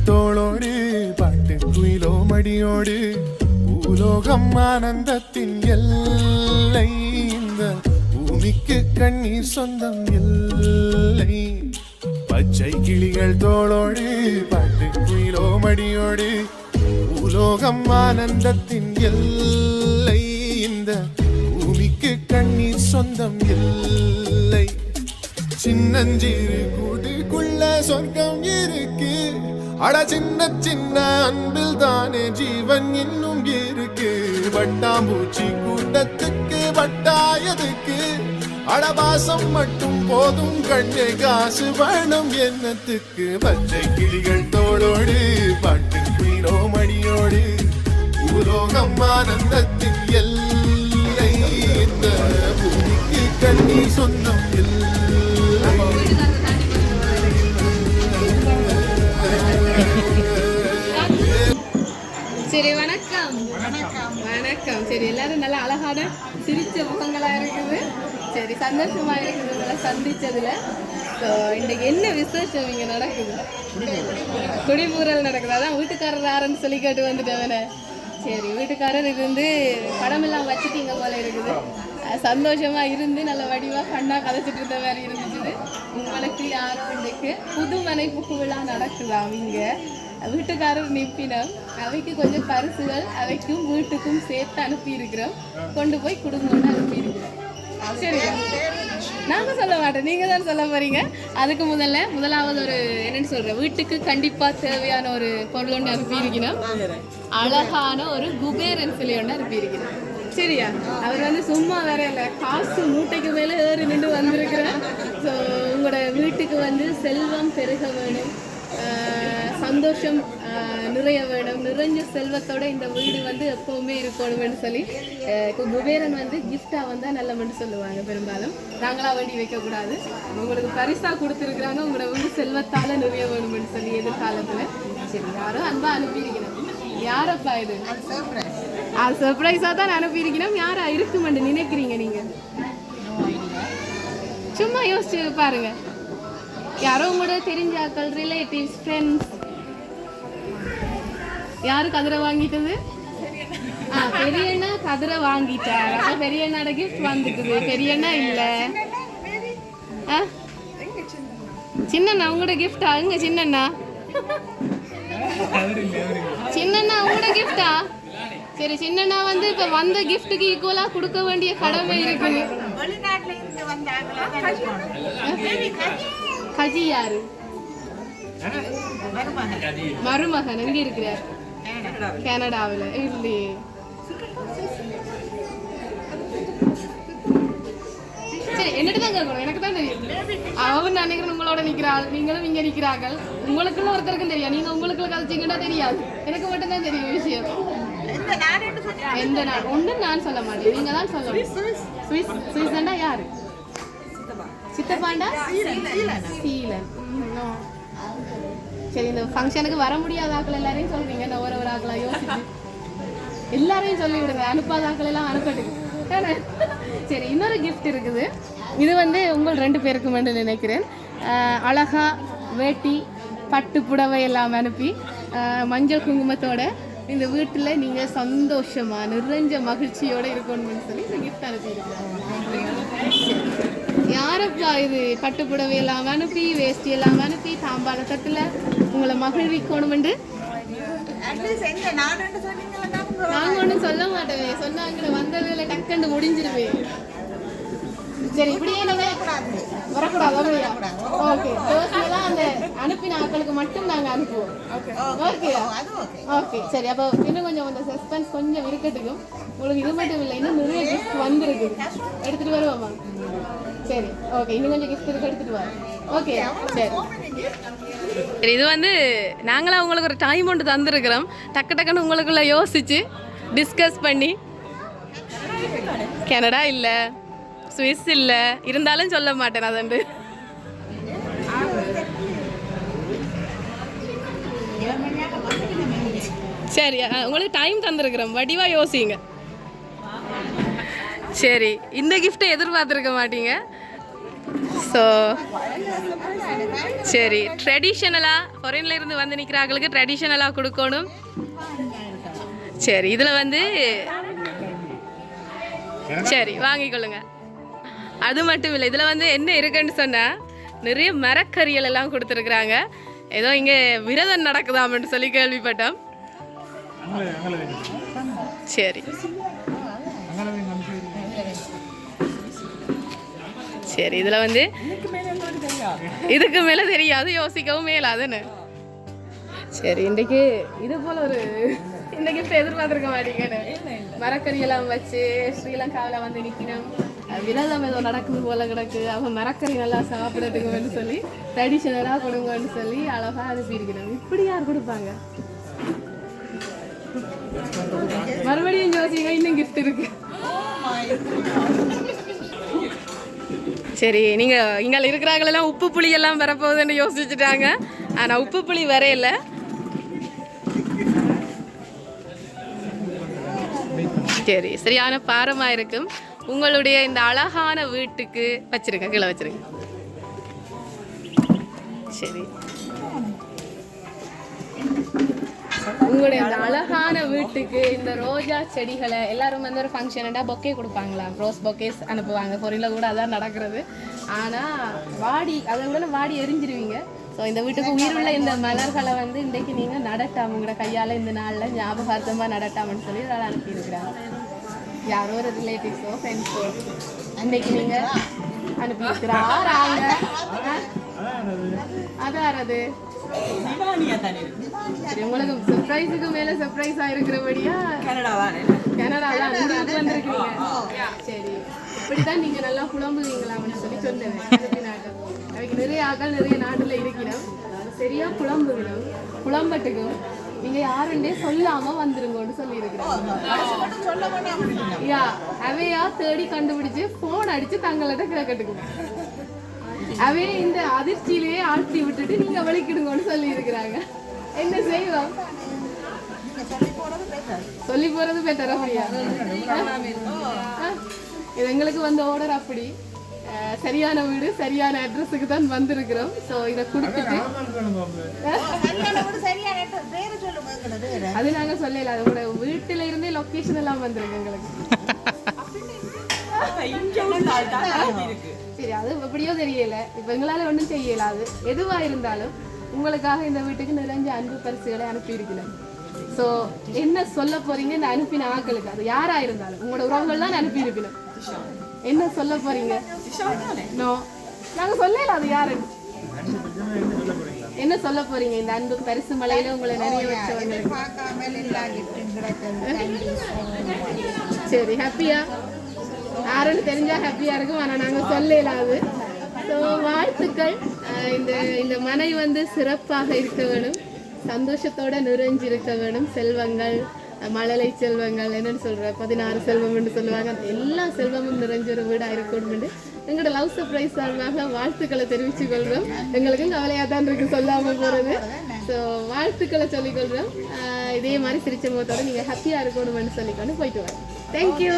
கிளிகள் தோளோடு பாட்டு குயிலோ மடியோடு பூலோகம் ஆனந்தத்தின் எல்லை இந்த பூமிக்கு கண்ணீர் சொந்தம் இல்லை. பச்சை கிளிகள் தோளோடு பாட்டு குயிலோ மடியோடு பூலோகம் ஆனந்தத்தின் எல்லை இந்த பூமிக்கு கண்ணீர் சொந்தம் இல்லை. சின்னஞ்சிறு கூட்டுக்குள்ள சொர்க்கம் இருக்கு. அட சின்ன சின்ன அன்பில் தானே ஜீவன் இன்னும் இருக்கு. வட்டாம்பூச்சி கூட்டத்துக்கு வட்டாயதுக்கு அடவாசம் மட்டும் போதும் கண்ணே காசு வேணும் என்னத்துக்கு. பச்சை கிளிகள் தோளோடு பாட்டு குயிலோ மடியோடு பூலோகம் ஆனந்தத்தின் எல்லை இந்த பூமிக்கு கண்ணீர் சொந்தம் இல்லை. சரி வணக்கம். வணக்கம். சரி எல்லாரும் நல்லா அழகான சிரிச்ச முகங்களா இருக்குது. சரி சந்தோஷமா இருக்குது நல்லா சந்திச்சதுல. இன்னைக்கு என்ன விசேஷம் இங்க நடக்குது? குடிபூரல் நடக்குது. அதான் வீட்டுக்காரர் யாருன்னு சொல்லி கேட்டு வந்துட்டவன. சரி வீட்டுக்காரர் இருந்து படமெல்லாம் வச்சுட்டீங்க போல இருக்குது. சந்தோஷமா இருந்து நல்ல வடிவா கண்ணா கதைச்சிட்டு இருந்த மாதிரி இருந்துச்சு. உங்களுக்கு யாரோ இன்னைக்கு புது மனை புக்கு விழா நடக்குதாம். இங்க வீட்டுக்காரர் நிப்பினம் அவைக்கு கொஞ்சம் பரிசுகள் அவைக்கும் வீட்டுக்கும் சேர்த்து அனுப்பி இருக்கிறோம். கொண்டு போய் குடும்பம்னு அனுப்பி இருக்கிறோம். சரி நாங்க சொல்ல மாட்டேன், நீங்க தான் சொல்ல போறீங்க. அதுக்கு முதலாவது ஒரு என்னன்னு சொல்றேன், வீட்டுக்கு கண்டிப்பா தேவையான ஒரு பொருள் ஒன்று அனுப்பி இருக்கணும். அழகான ஒரு குபேரன் சிலை ஒன்று அனுப்பி இருக்கணும். சரியா? அவர் வந்து சும்மா வேற இல்லை, காசு மூட்டைக்கு மேலே ஏறி நின்று வந்திருக்கிறேன். ஸோ உங்களோட வீட்டுக்கு வந்து செல்வம் பெருக வேணும், சந்தோஷம் நிறைய வேணும், நிறைஞ்ச செல்வத்தோட இந்த வீடு வந்து எப்பவுமே இருக்கணும்னு சொல்லி குபேரன் வந்து கிஃப்டா வந்தா நல்லமென்று சொல்லுவாங்க. பெரும்பாலும் நாங்களா வேண்டி வைக்கக்கூடாது. உங்களுக்கு பரிசா கொடுத்துருக்குறாங்க, உங்களோட வீடு செல்வத்தால நிறைய வேணும்னு சொல்லி எதிர்காலத்துல. சரி யாரும் அன்பா அனுப்பியிருக்கணும். யாரப்பா இது? சர்ப்ரைஸா தான் அனுப்பியிருக்கணும். யாரா இருக்குமென்று நினைக்கிறீங்க நீங்க? சும்மா யோசிச்சு பாருங்க. யாரோ உங்களோட தெரிஞ்சாக்கள், ரிலேட்டிவ்ஸ், ஃப்ரெண்ட்ஸ். யாரு கதிரை வாங்கிட்டது? பெரியண்ணா கதிரை வாங்கிட்டார். அப்ப பெரியண்ணாட கிஃப்ட் வந்துக்குது. பெரியண்ணா இல்ல, சின்னண்ணா உங்களோட கிஃப்டா? எங்க சின்னண்ணா? சின்னண்ணா உங்களோட கிஃப்டா? சரி சின்னண்ணா வந்து இப்ப வந்த கிஃப்ட்டுக்கு ஈக்குவலா கொடுக்க வேண்டிய கடமை இருக்குது. கஜி யாரு? மருமகன் எங்க இருக்கிறார்? கனடாவில். இல்லையே. சரி என்னட்டு தான் கேட்கணும், எனக்கு தான் தெரியும். அவன் நினைக்கிறேன் உங்களோட நிக்கிறாள், நீங்களும் இங்க நிக்கிறார்கள். உங்களுக்குள்ள ஒருத்தருக்கும் தெரியாது, நீங்க உங்களுக்குள்ள கதைச்சிங்கன்னா தெரியாது. எனக்கு மட்டும் தான் தெரியும் விஷயம். எந்த நாடு ஒன்று நான் சொல்ல மாட்டேன், நீங்க தான் சொல்லணும். சுவிஸ். சுவிஸ்லண்டா யாரு? சித்தப்பாண்டா? சீலன். சரி இந்த ஃபங்க்ஷனுக்கு வர முடியாத ஆக்கள் எல்லாரையும் சொல்றீங்க. நான் ஒரு ஆக்களா யோசிச்சு எல்லாரையும் சொல்லி விடுங்க. அனுப்பாத ஆக்கள் எல்லாம் அனுப்பட்டுக்கு. சரி இன்னொரு கிஃப்ட் இருக்குது. இது வந்து உங்கள் 2 பேருக்கு மட்டும் நினைக்கிறேன். அழகா வேட்டி பட்டு புடவை எல்லாம் அனுப்பி மஞ்சள் குங்குமத்தோட இந்த வீட்டில் நீங்கள் சந்தோஷமா நிறைஞ்ச மகிழ்ச்சியோட இருக்கணும்னு சொல்லி இந்த கிஃப்ட் அனுப்பியிருக்கிறேன். யாரப்பா இது? பட்டு புடவை எல்லாம் அனுப்பி வேஷ்டி எல்லாம் அனுப்பி தாம்பாள தட்டில் உங்களை மகிழ்விக்கணும்ண்டு. நாங்க ஒன்றும் சொல்ல மாட்டேன், சொன்னாங்க வந்த வேலை டக்குன்னு முடிஞ்சிருவேன். சரி இப்படியே நீங்க வரக்கூடாது அப்படியா? ஓகே பர்சனலாக அந்த அனுப்பின ஆட்களுக்கு மட்டும் நாங்கள் அனுப்புவோம். ஓகே ஓகே சரி. அப்போ இன்னும் கொஞ்சம் அந்த சஸ்பென்ஸ் கொஞ்சம் இருக்கட்டுக்கும். உங்களுக்கு இது மட்டும் இல்லை, இன்னும் நிறைய கிஃப்ட் வந்துருக்கு. எடுத்துகிட்டு வருவோமா? சரி ஓகே இன்னும் கொஞ்சம் கிஃப்ட் இருக்கு, எடுத்துகிட்டு வரோம். ஓகே சரி சரி. இது வந்து நாங்களாம் உங்களுக்கு ஒரு டைம் ஒன்று தந்துருக்குறோம். டக்குன்னு உங்களுக்குள்ள யோசிச்சு டிஸ்கஸ் பண்ணி. கனடா இல்லை, சுவிஸ் இல்லை, இருந்தாலும் சொல்ல மாட்டேன் அதுண்டு. சரி உங்களுக்கு டைம் தந்துருக்குறோம், வடிவாக யோசிங்க. சரி இந்த கிஃப்ட்டை எதிர்பார்த்துருக்க மாட்டீங்க. ஸோ சரி, ட்ரெடிஷ்னலாக ஃபாரின்ல இருந்து வந்து நிற்கிறாங்களுக்கு ட்ரெடிஷ்னலாக கொடுக்கணும். சரி, இதில் வந்து சரி வாங்கிக்கொள்ளுங்க. அது மட்டும் இல்லை, இதில் வந்து என்ன இருக்குன்னு சொன்னால் நிறைய மரக்கறிகள் எல்லாம் கொடுத்துருக்குறாங்க. ஏதோ இங்கே விரதம் நடக்குதாமன்னு சொல்லி கேள்விப்பட்டோம். சரி சரி, இதில் வந்து இதுக்கு மேலே தெரியாது, யோசிக்கவும் மேலாதுன்னு. சரி, இன்றைக்கு இது போல் ஒரு இந்த கிஃப்ட் எதிர்பார்த்துருக்க மாட்டீங்கன்னு மரக்கறியெல்லாம் வச்சு ஸ்ரீலங்காவில் வந்து நிற்கணும், விரதம் ஏதோ நடக்குது போல கிடக்கு, அவன் மரக்கறி நல்லா சாப்பிடறதுக்குன்னு சொல்லி ட்ரெடிஷ்னலாக கொடுங்கன்னு சொல்லி அழகாக அனுப்பியிருக்கணும். இப்படி யார் கொடுப்பாங்க? மறுபடியும் யோசிங்க, இன்னும் கிஃப்ட் இருக்கு. சரி, நீங்கள் இங்கே இருக்கிறாங்களெல்லாம் உப்பு புளி எல்லாம் வரப்போகுதுன்னு யோசிச்சுட்டாங்க. ஆனால் உப்பு புளி வரையில. சரி, சரியான பாரமாக இருக்கும். உங்களுடைய இந்த அழகான வீட்டுக்கு வச்சிருங்க, கீழே வச்சிருங்க. சரி, உங்களுடைய இந்த அழகான வீட்டுக்கு இந்த ரோஜா செடிகளை எல்லாரும் வந்து ஒரு ஃபங்க்ஷன்டா பொக்கே கொடுப்பாங்களா, ரோஸ் பொக்கேஸ் அனுப்புவாங்க. பொரியல கூட அதான் நடக்கிறது. ஆனால் வாடி அதை விட வாடி எரிஞ்சிருவீங்க. ஸோ இந்த வீட்டுக்கு உயிருள்ள இந்த மலர்களை வந்து இன்றைக்கு நீங்கள் நடட்டாம உங்களோட கையால் இந்த நாளில் ஞாபகார்த்தமாக நடட்டாமன்னு சொல்லி அதை அனுப்பியிருக்கிறாங்க. யாரோ ஒரு ரிலேட்டிவ்ஸோ ஃப்ரெண்ட்ஸோ அன்றைக்கி நீங்கள் அனுப்பியிருக்கிறாங்க. அதான் அது உங்களுக்கு சர்ப்ரைஸுக்கு மேல சர்ப்ரைஸ் ஆயிருக்கிறபடியா கனடால இங்கிருந்து வந்திருக்கீங்க. சரி, இப்படிதான் நீங்க நல்லா புலம்புவீங்களாம்னு சொல்லி சொன்னேன். அதுக்கு நிறைய ஆக்கள் நிறைய நாட்டுல இருக்கிறோம், சரியா புலம்புகிறோம். புலம்பட்டுக்கும் நீங்க யாருன்னே சொல்லாம வந்துருங்கன்னு சொல்லி இருக்கிறோம். அவையா தேடி கண்டுபிடிச்சு போன் அடிச்சு தங்கள்கிட்ட கேட்கட்டுக்கும். அவே இந்த அதிர்ச்சியிலேயே ஆழ்த்தி விட்டுட்டு நீங்க வலிக்கிடுங்கன்னு சொல்லி இருக்கிறாங்க. என்ன செய்வோம்? சொல்லி போறது பெட்டர். அப்படியா? இது எங்களுக்கு வந்து ஆர்டர் அப்படி சரியான வீடு சரியான அட்ரஸுக்கு தான் வந்திருக்கிறோம். ஸோ இதை கொடுத்துட்டு அது நாங்க சொல்லல, அதோட வீட்டுல இருந்தே லொக்கேஷன் எல்லாம் வந்திருக்கு எங்களுக்கு. சரி, அது எப்படியோ தெரியல. இப்போ எங்களால் ஒன்றும் செய்யலாது. எதுவாக இருந்தாலும் உங்களுக்காக இந்த வீட்டுக்கு நிறைஞ்ச அன்பு பரிசுகளை அனுப்பியிருக்கிறேன். ஸோ என்ன சொல்ல போறீங்க இந்த அனுப்பின ஆக்களுக்கு? அது யாராக இருந்தாலும் உங்களோட உறவுகள் தான் அனுப்பியிருக்கணும். என்ன சொல்ல போறீங்க? நோ, நாங்கள் சொல்லல அது யாருன்னு. என்ன சொல்ல போறீங்க இந்த அன்பு பரிசு மலையில உங்களை நிறைய வச்சவங்களுக்கு? சரி, ஹாப்பியா? யாருன்னு தெரிஞ்சா ஹாப்பியா இருக்கும். ஆனால் நாங்கள் சொல்லலாது. ஸோ வாழ்த்துக்கள். இந்த மனை வந்து சிறப்பாக இருக்க வேணும், சந்தோஷத்தோட நிறைஞ்சிருக்க வேணும். செல்வங்கள், மழலை செல்வங்கள், என்னன்னு சொல்ற 16 செல்வம்னு சொல்லுவாங்க, எல்லா செல்வமும் நிறைஞ்ச ஒரு வீடாக இருக்கணும். எங்களோட லவ் சர்ப்ரைஸ் சார்பாக வாழ்த்துக்களை தெரிவித்துக் கொள்கிறோம். எங்களுக்கும் கவலையாக தான் இருக்கு சொல்லாமல் போகிறது. ஸோ வாழ்த்துக்களை சொல்லிக்கொள்கிறோம். இதே மாதிரி சிரிச்ச முகத்தோட நீங்கள் ஹாப்பியாக இருக்கணும்னு சொல்லிக்கொண்டு போயிட்டு வாங்க. தேங்க்யூ.